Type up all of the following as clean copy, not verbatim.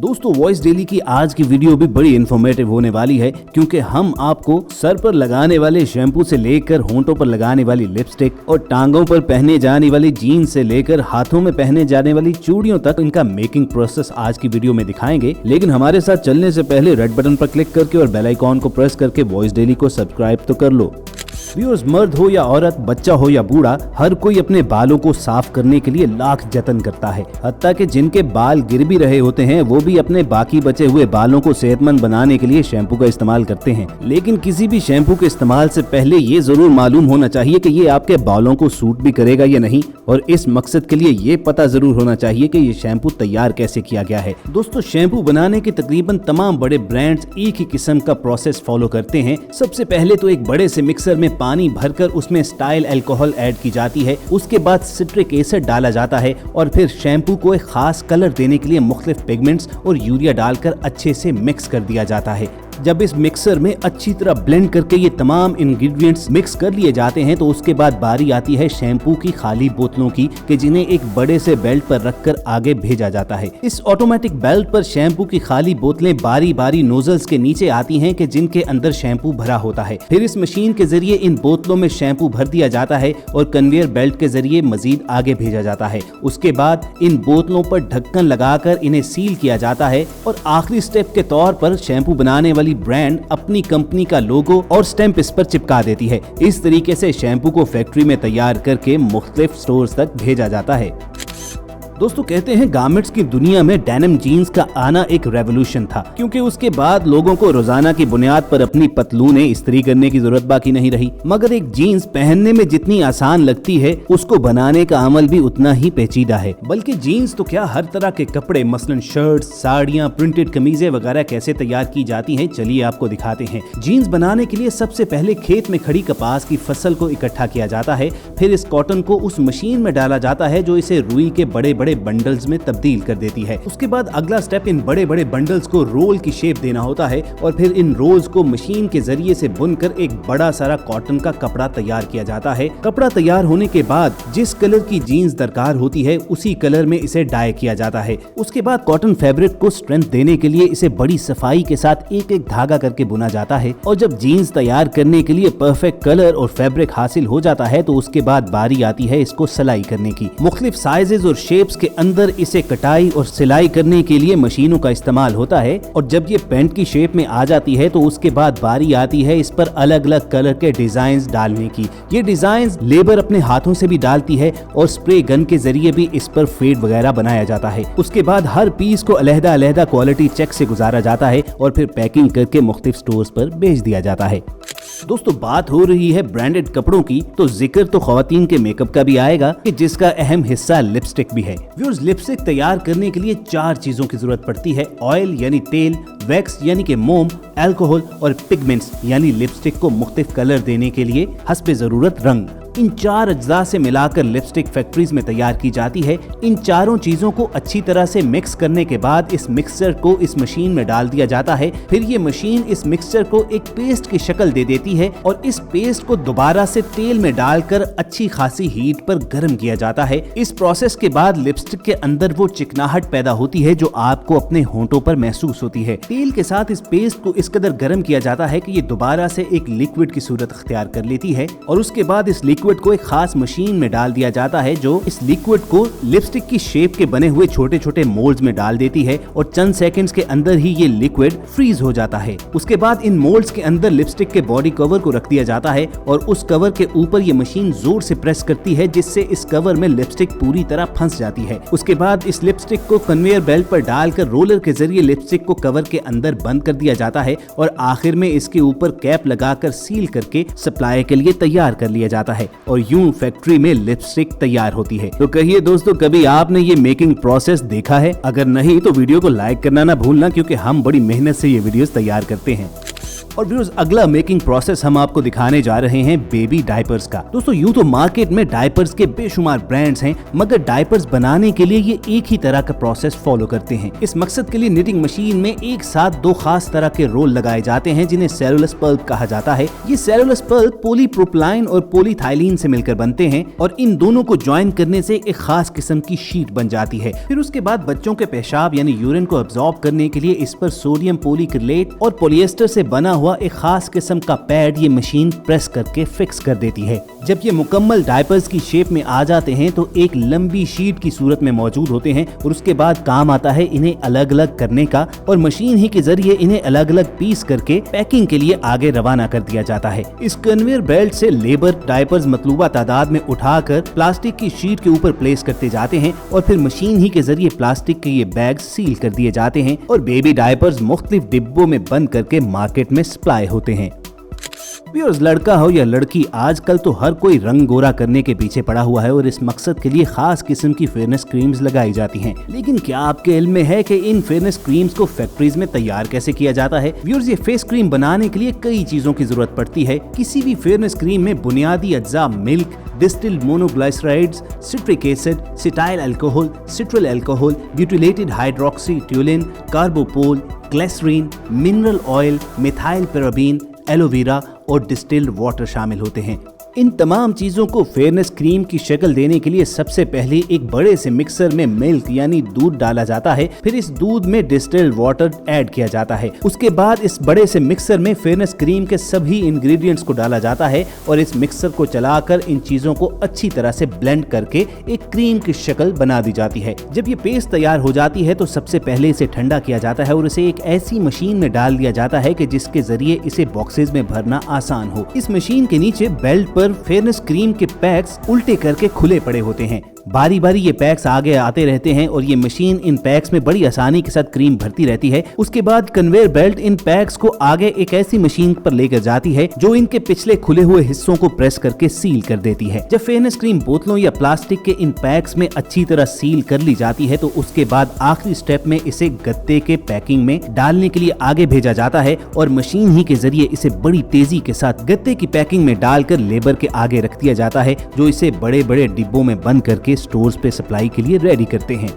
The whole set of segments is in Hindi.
दोस्तों वॉइस डेली की आज की वीडियो भी बड़ी इन्फॉर्मेटिव होने वाली है, क्योंकि हम आपको सर पर लगाने वाले शैम्पू से लेकर होंठों पर लगाने वाली लिपस्टिक और टांगों पर पहने जाने वाली जीन्स से लेकर हाथों में पहने जाने वाली चूड़ियों तक इनका मेकिंग प्रोसेस आज की वीडियो में दिखाएंगे। लेकिन हमारे साथ चलने से पहले रेड बटन पर क्लिक करके और बेल आइकॉन को प्रेस करके वॉइस डेली को सब्सक्राइब तो कर लो। व्यूअर्स, मर्द हो या औरत, बच्चा हो या बूढ़ा, हर कोई अपने बालों को साफ करने के लिए लाख जतन करता है। हत्ता कि जिनके बाल गिर भी रहे होते हैं वो भी अपने बाकी बचे हुए बालों को सेहतमंद बनाने के लिए शैम्पू का इस्तेमाल करते हैं। लेकिन किसी भी शैम्पू के इस्तेमाल से पहले ये जरूर मालूम होना चाहिए कि ये आपके बालों को सूट भी करेगा या नहीं, और इस मकसद के लिए ये पता जरूर होना चाहिए कि ये शैम्पू तैयार कैसे किया गया है। दोस्तों, शैम्पू बनाने के तकरीबन तमाम बड़े ब्रांड्स एक ही किस्म का प्रोसेस फॉलो करते हैं। सबसे पहले तो एक बड़े से मिक्सर में पानी भरकर उसमें स्टाइल अल्कोहल ऐड की जाती है। उसके बाद सिट्रिक एसिड डाला जाता है और फिर शैम्पू को एक खास कलर देने के लिए मुख्तलिफ पिगमेंट्स और यूरिया डालकर अच्छे से मिक्स कर दिया जाता है। जब इस मिक्सर में अच्छी तरह ब्लेंड करके ये तमाम इंग्रेडिएंट्स मिक्स कर लिए जाते हैं तो उसके बाद बारी आती है शैम्पू की खाली बोतलों की, कि जिन्हें एक बड़े से बेल्ट पर रखकर आगे भेजा जाता है। इस ऑटोमेटिक बेल्ट पर शैम्पू की खाली बोतलें बारी बारी नोजल्स के नीचे आती हैं कि जिनके अंदर शैम्पू भरा होता है। फिर इस मशीन के जरिए इन बोतलों में शैम्पू भर दिया जाता है और कन्वेयर बेल्ट के जरिए मजीद आगे भेजा जाता है। उसके बाद इन बोतलों पर ढक्कन लगाकर इन्हें सील किया जाता है और आखिरी स्टेप के तौर पर शैम्पू बनाने वाली ब्रांड अपनी कंपनी का लोगो और स्टैंप इस पर चिपका देती है। इस तरीके से शैम्पू को फैक्ट्री में तैयार करके मुख्तलिफ स्टोर्स तक भेजा जाता है। दोस्तों, कहते हैं गारमेंट्स की दुनिया में डेनिम जीन्स का आना एक रेवोल्यूशन था, क्योंकि उसके बाद लोगों को रोजाना की बुनियाद पर अपनी पतलूनें इस्त्री करने की जरूरत बाकी नहीं रही। मगर एक जीन्स पहनने में जितनी आसान लगती है उसको बनाने का अमल भी उतना ही पेचीदा है। बल्कि जीन्स तो क्या, हर तरह के कपड़े मसलन शर्ट, साड़ियाँ, प्रिंटेड कमीजें वगैरह कैसे तैयार की जाती हैं, चलिए आपको दिखाते हैं। जीन्स बनाने के लिए सबसे पहले खेत में खड़ी कपास की फसल को इकट्ठा किया जाता है। फिर इस कॉटन को उस मशीन में डाला जाता है जो इसे रुई के बड़े बड़े बंडल्स में तब्दील कर देती है। उसके बाद अगला स्टेप इन बड़े बड़े बंडल्स को रोल की शेप देना होता है और फिर इन रोल्स को मशीन के जरिए से बुनकर एक बड़ा सारा कॉटन का कपड़ा तैयार किया जाता है। कपड़ा तैयार होने के बाद जिस कलर की जीन्स दरकार होती है उसी कलर में इसे डाई किया जाता है। उसके बाद कॉटन फैब्रिक को स्ट्रेंथ देने के लिए इसे बड़ी सफाई के साथ एक एक धागा करके बुना जाता है। और जब जीन्स तैयार करने के लिए परफेक्ट कलर और फैब्रिक हासिल हो जाता है तो उसके बाद बारी आती है इसको सिलाई करने की। मुख्तलिफ साइजेस और शेप्स के अंदर इसे कटाई और सिलाई करने के लिए मशीनों का इस्तेमाल होता है। और जब ये पैंट की शेप में आ जाती है तो उसके बाद बारी आती है इस पर अलग अलग कलर के डिजाइन डालने की। ये डिजाइन लेबर अपने हाथों से भी डालती है और स्प्रे गन के जरिए भी इस पर फेड वगैरह बनाया जाता है। उसके बाद हर पीस को अलहदा अलहदा क्वालिटी चेक से गुजारा जाता है और फिर पैकिंग करके मुख्तलिफ स्टोर्स पर भेज दिया जाता है। दोस्तों, बात हो रही है ब्रांडेड कपड़ों की तो जिक्र तो खवातीन के मेकअप का भी आएगा, कि जिसका अहम हिस्सा लिपस्टिक भी है। व्यूअर्स, लिपस्टिक तैयार करने के लिए 4 चीजों की जरूरत पड़ती है: ऑयल यानी तेल, वैक्स यानी कि मोम, अल्कोहल और पिगमेंट्स यानी लिपस्टिक को मुख्तलिफ कलर देने के लिए हस्बे जरूरत रंग। इन 4 अज्जा से मिलाकर लिपस्टिक फैक्ट्रीज में तैयार की जाती है। इन चारों चीजों को अच्छी तरह से मिक्स करने के बाद इस मिक्सचर को इस मशीन में डाल दिया जाता है। फिर ये मशीन इस मिक्सचर को एक पेस्ट की शक्ल दे देती है और इस पेस्ट को दोबारा से तेल में डालकर अच्छी खासी हीट पर गर्म किया जाता है। इस प्रोसेस के बाद लिपस्टिक के अंदर वो चिकनाहट पैदा होती है जो आपको अपने होंठों पर महसूस होती है। तेल के साथ इस पेस्ट को इस कदर गर्म किया जाता है कि ये दोबारा से एक लिक्विड की सूरत अख्तियार कर लेती है और उसके बाद इस लिक्विड को एक खास मशीन में डाल दिया जाता है जो इस लिक्विड को लिपस्टिक की शेप के बने हुए छोटे छोटे मोल्ड्स में डाल देती है और चंद सेकंड्स के अंदर ही ये लिक्विड फ्रीज हो जाता है। उसके बाद इन मोल्ड्स के अंदर लिपस्टिक के बॉडी कवर को रख दिया जाता है और उस कवर के ऊपर ये मशीन जोर से प्रेस करती है जिससे इस कवर में लिपस्टिक पूरी तरह फंस जाती है। उसके बाद इस लिपस्टिक को कन्वेयर बेल्ट पर डालकर रोलर के जरिए लिपस्टिक को कवर के अंदर बंद कर दिया जाता है और आखिर में इसके ऊपर कैप लगाकर सील करके सप्लाई के लिए तैयार कर लिया जाता है और यूं फैक्ट्री में लिपस्टिक तैयार होती है। तो कहिए दोस्तों, कभी आपने ये मेकिंग प्रोसेस देखा है? अगर नहीं तो वीडियो को लाइक करना ना भूलना, क्योंकि हम बड़ी मेहनत से ये वीडियोस तैयार करते हैं। और व्यूअर्स अगला मेकिंग प्रोसेस हम आपको दिखाने जा रहे हैं बेबी डायपर्स का। दोस्तों यूं तो मार्केट में डायपर्स के बेशुमार ब्रांड्स हैं, मगर डायपर्स बनाने के लिए ये एक ही तरह का प्रोसेस फॉलो करते हैं। इस मकसद के लिए निटिंग मशीन में एक साथ दो खास तरह के रोल लगाए जाते हैं जिन्हें सेलुलोस पल्प कहा जाता है। ये सेलुलोस पल्प पॉलीप्रोपिलीन और पॉलीथाइलीन से मिलकर बनते हैं और इन दोनों को ज्वाइन करने से एक खास किस्म की शीट बन जाती है। फिर उसके बाद बच्चों के पेशाब यानी यूरिन को एब्जॉर्ब करने के लिए इस पर सोडियम पॉलीक्रिलेट और पॉलिएस्टर से बना हुआ एक खास किस्म का पैड ये मशीन प्रेस करके फिक्स कर देती है। जब ये मुकम्मल डायपर्स की शेप में आ जाते हैं तो एक लंबी शीट की सूरत में मौजूद होते हैं और उसके बाद काम आता है इन्हें अलग अलग करने का और मशीन ही के जरिए इन्हें अलग अलग पीस करके पैकिंग के लिए आगे रवाना कर दिया जाता है। इस कन्वेयर बेल्ट से लेबर डायपर्स मतलूबा तादाद में उठाकर प्लास्टिक की शीट के ऊपर प्लेस करते जाते हैं और फिर मशीन ही के जरिए प्लास्टिक के ये बैग सील कर दिए जाते हैं और बेबी डायपर्स मुख्तलिफ डिब्बों में बंद करके मार्केट में सप्लाई होते हैं। व्यूअर्स लड़का हो या लड़की, आजकल तो हर कोई रंग गोरा करने के पीछे पड़ा हुआ है और इस मकसद के लिए खास किस्म की फेयरनेस क्रीम्स लगाई जाती हैं। लेकिन क्या आपके इल्म में है कि इन फेयरनेस क्रीम्स को फैक्ट्रीज में तैयार कैसे किया जाता है? व्यूअर्स ये फेस क्रीम बनाने के लिए कई चीजों की जरूरत पड़ती है। किसी भी फेयरनेस क्रीम में बुनियादी अज्जा milk, distilled monoglycerides, citric acid, cetyl alcohol, cetearyl alcohol, butylated hydroxy toluene, Carbopol, glycerin, mineral oil, methyl paraben, aloe vera और डिस्टिल्ड वाटर शामिल होते हैं। इन तमाम चीजों को फेयरनेस क्रीम की शक्ल देने के लिए सबसे पहले एक बड़े से मिक्सर में मिल्क यानी दूध डाला जाता है। फिर इस दूध में डिस्टिल्ड वाटर ऐड किया जाता है। उसके बाद इस बड़े से मिक्सर में फेयरनेस क्रीम के सभी इंग्रेडिएंट्स को डाला जाता है और इस मिक्सर को चलाकर इन चीजों को अच्छी तरह से ब्लेंड करके एक क्रीम की शक्ल बना दी जाती है। जब ये पेस्ट तैयार हो जाती है तो सबसे पहले इसे ठंडा किया जाता है और इसे एक ऐसी मशीन में डाल दिया जाता है कि जिसके जरिए इसे बॉक्सेस में भरना आसान हो। इस मशीन के नीचे बेल्ट पर फेयरनेस क्रीम के पैक्स उल्टे करके खुले पड़े होते हैं। बारी बारी ये पैक्स आगे आते रहते हैं और ये मशीन इन पैक्स में बड़ी आसानी के साथ क्रीम भरती रहती है। उसके बाद कन्वेयर बेल्ट इन पैक्स को आगे एक ऐसी मशीन पर लेकर जाती है जो इनके पिछले खुले हुए हिस्सों को प्रेस करके सील कर देती है। जब फेयरनेस क्रीम बोतलों या प्लास्टिक के इन पैक्स में अच्छी तरह सील कर ली जाती है तो उसके बाद आखिरी स्टेप में इसे गत्ते के पैकिंग में डालने के लिए आगे भेजा जाता है और मशीन ही के जरिए इसे बड़ी तेजी के साथ गत्ते की पैकिंग में डालकर लेबर के आगे रख दिया जाता है, जो इसे बड़े बड़े डिब्बों में बंद करके स्टोर्स पे सप्लाई के लिए रेडी करते हैं।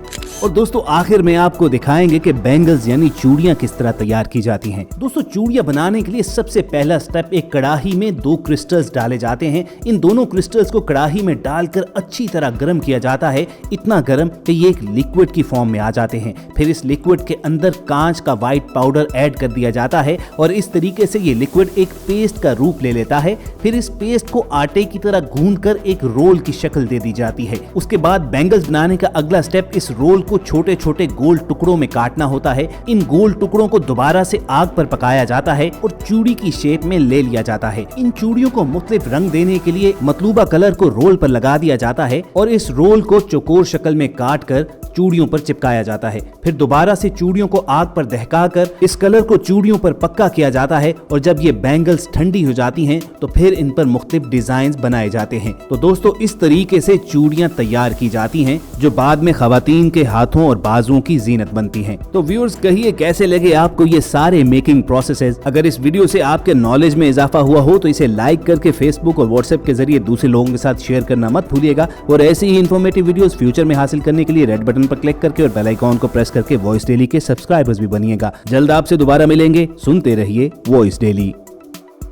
और दोस्तों आखिर में आपको दिखाएंगे कि बैंगल्स यानी चूड़ियां किस तरह तैयार की जाती हैं। दोस्तों चूड़ियां बनाने के लिए सबसे पहला स्टेप एक कड़ाही में 2 क्रिस्टल्स डाले जाते हैं। इन दोनों क्रिस्टल्स को कड़ाही में डालकर अच्छी तरह गर्म किया जाता है, इतना गर्म कि ये एक लिक्विड की फॉर्म में आ जाते हैं। फिर इस लिक्विड के अंदर कांच का व्हाइट पाउडर ऐड कर दिया जाता है और इस तरीके से ये लिक्विड एक पेस्ट का रूप ले लेता है। फिर इस पेस्ट को आटे की तरह गूंथकर एक रोल की शक्ल दे दी जाती है। उसके बाद बैंगल्स बनाने का अगला स्टेप इस रोल को छोटे छोटे गोल टुकड़ों में काटना होता है। इन गोल टुकड़ों को दोबारा से आग पर पकाया जाता है और चूड़ी की शेप में ले लिया जाता है। इन चूड़ियों को मुख्तलिफ रंग देने के लिए मतलूबा कलर को रोल पर लगा दिया जाता है और इस रोल को चौकोर शक्ल में काट कर चूड़ियों पर चिपकाया जाता है। फिर दोबारा से चूड़ियों को आग पर दहकाकर इस कलर को चूड़ियों पर पक्का किया जाता है और जब ये बैंगल्स ठंडी हो जाती हैं तो फिर इन पर मुख्तलिफ डिजाइन बनाए जाते हैं। तो दोस्तों इस तरीके से चूड़ियां तैयार की जाती हैं जो बाद में खवातीन के हाथों और बाजुओं की जीनत बनती हैं। तो व्यूअर्स कहिए कैसे लगे आपको ये सारे मेकिंग प्रोसेसेस। अगर इस वीडियो से आपके नॉलेज में इजाफा हुआ हो तो इसे लाइक करके फेसबुक और व्हाट्सएप के जरिए दूसरे लोगों के साथ शेयर करना मत भूलिएगा और ऐसी ही इन्फॉर्मेटिव वीडियोस फ्यूचर में हासिल करने के लिए रेड बटन पर क्लिक करके और बेल आइकॉन को प्रेस करके वॉइस डेली के सब्सक्राइबर्स भी बनिएगा। जल्द आपसे दोबारा मिलेंगे। सुनते रहिए वॉइस डेली।